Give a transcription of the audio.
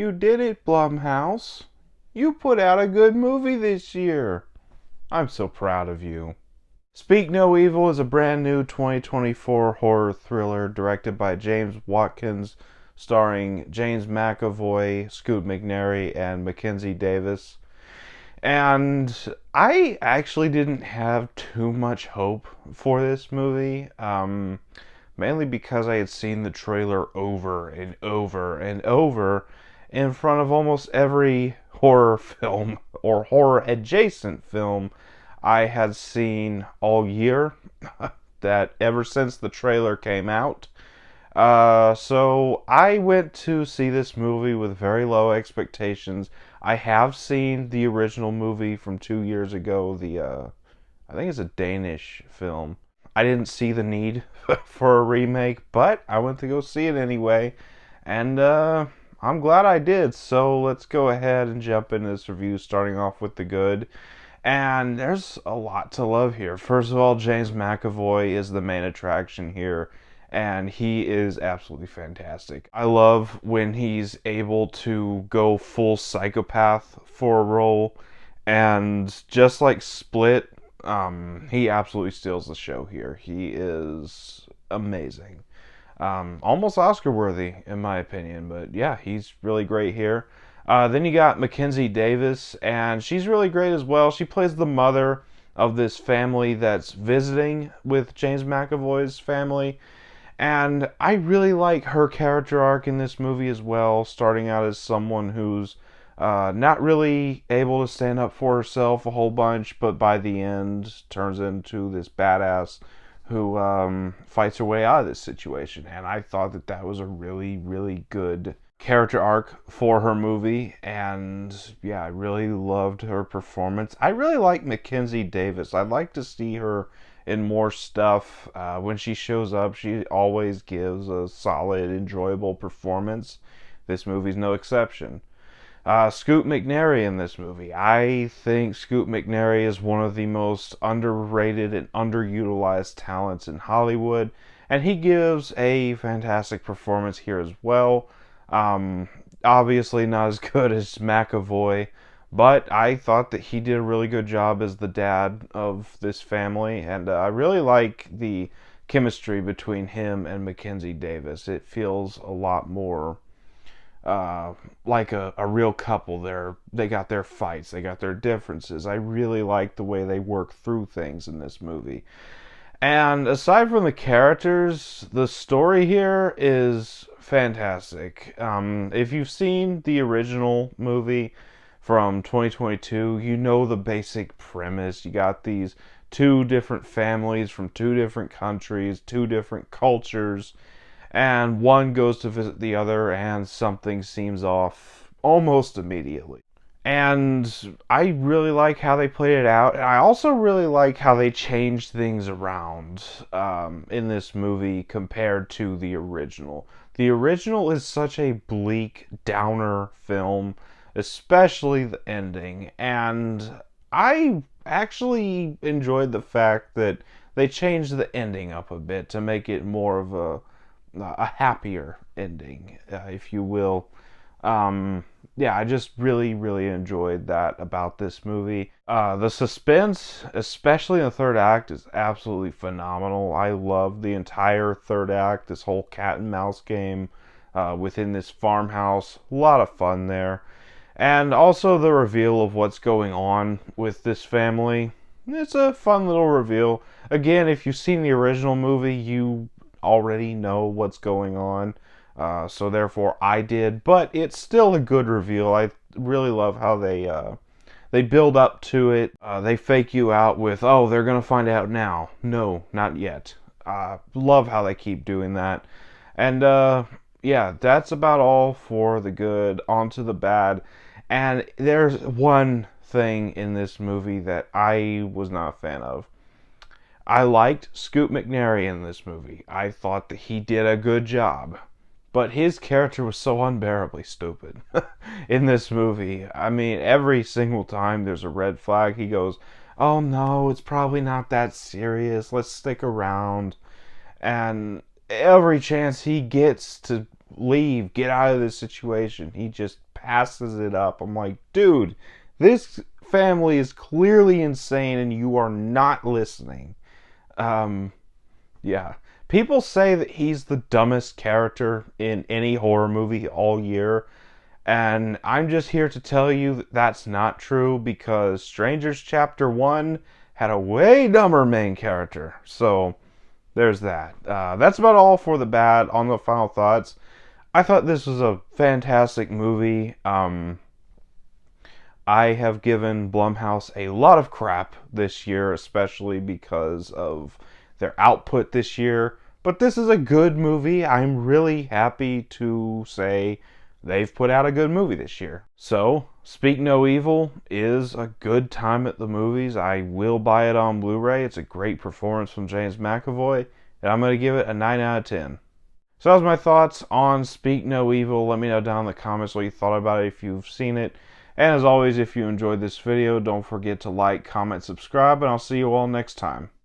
You did it, Blumhouse. You put out a good movie this year. I'm so proud of you. Speak No Evil is a brand new 2024 horror thriller directed by James Watkins, starring James McAvoy, Scoot McNairy, and Mackenzie Davis. And I actually didn't have too much hope for this movie, mainly because I had seen the trailer over and over and over in front of almost every horror film or horror adjacent film I had seen all year, that ever since the trailer came out. So I went to see this movie with very low expectations. I have seen the original movie from 2 years ago. I think it's a Danish film. I didn't see the need for a remake, but I went to go see it anyway, and I'm glad I did. So let's go ahead and jump into this review, starting off with the good. And there's a lot to love here. First of all, James McAvoy is the main attraction here, and he is absolutely fantastic. I love when he's able to go full psychopath for a role, and just like Split, he absolutely steals the show here. He is amazing. Almost Oscar worthy, in my opinion, but yeah, he's really great here. Then you got Mackenzie Davis, and she's really great as well. She plays the mother of this family that's visiting with James McAvoy's family. And I really like her character arc in this movie as well, starting out as someone who's not really able to stand up for herself a whole bunch, but by the end turns into this badass who fights her way out of this situation. And I thought that that was a really, really good character arc for her movie, and yeah, I really loved her performance. I really like Mackenzie Davis. I'd like to see her in more stuff. When she shows up, she always gives a solid, enjoyable performance. This movie's no exception. Scoot McNairy in this movie. I think Scoot McNairy is one of the most underrated and underutilized talents in Hollywood, and he gives a fantastic performance here as well. Obviously not as good as McAvoy, but I thought that he did a really good job as the dad of this family, and I really like the chemistry between him and Mackenzie Davis. It feels a lot more like a real couple. They got their fights, they got their differences. I really like the way they work through things in this movie. And aside from the characters, the story here is fantastic. If you've seen the original movie from 2022, you know the basic premise. You got these two different families from two different countries, two different cultures, and one goes to visit the other, and something seems off almost immediately. And I really like how they played it out. And I also really like how they changed things around in this movie compared to the original. The original is such a bleak, downer film, especially the ending. And I actually enjoyed the fact that they changed the ending up a bit to make it more of a happier ending, if you will. Yeah, I just really, really enjoyed that about this movie. The suspense, especially in the third act, is absolutely phenomenal. I love the entire third act, this whole cat and mouse game within this farmhouse. A lot of fun there. And also the reveal of what's going on with this family. It's a fun little reveal. Again, if you've seen the original movie, you already know what's going on. So therefore I did, but it's still a good reveal. I really love how they build up to it. They fake you out with, oh, they're gonna find out now. No, not yet. Love how they keep doing that. And yeah, that's about all for the good. On to the bad. And there's one thing in this movie that I was not a fan of. I liked Scoot McNairy in this movie. I thought that he did a good job. But his character was so unbearably stupid in this movie. I mean, every single time there's a red flag, he goes, oh no, it's probably not that serious. Let's stick around. And every chance he gets to leave, get out of this situation. He just passes it up. I'm like, dude, this family is clearly insane and you are not listening. Yeah. People say that he's the dumbest character in any horror movie all year. And I'm just here to tell you that that's not true because Strangers Chapter 1 had a way dumber main character. So, there's that. That's about all for the bad. On the final thoughts, I thought this was a fantastic movie. I have given Blumhouse a lot of crap this year, especially because of their output this year. But this is a good movie. I'm really happy to say they've put out a good movie this year. So, Speak No Evil is a good time at the movies. I will buy it on Blu-ray. It's a great performance from James McAvoy, and I'm going to give it a 9 out of 10. So that was my thoughts on Speak No Evil. Let me know down in the comments what you thought about it if you've seen it. And as always, if you enjoyed this video, don't forget to like, comment, subscribe, and I'll see you all next time.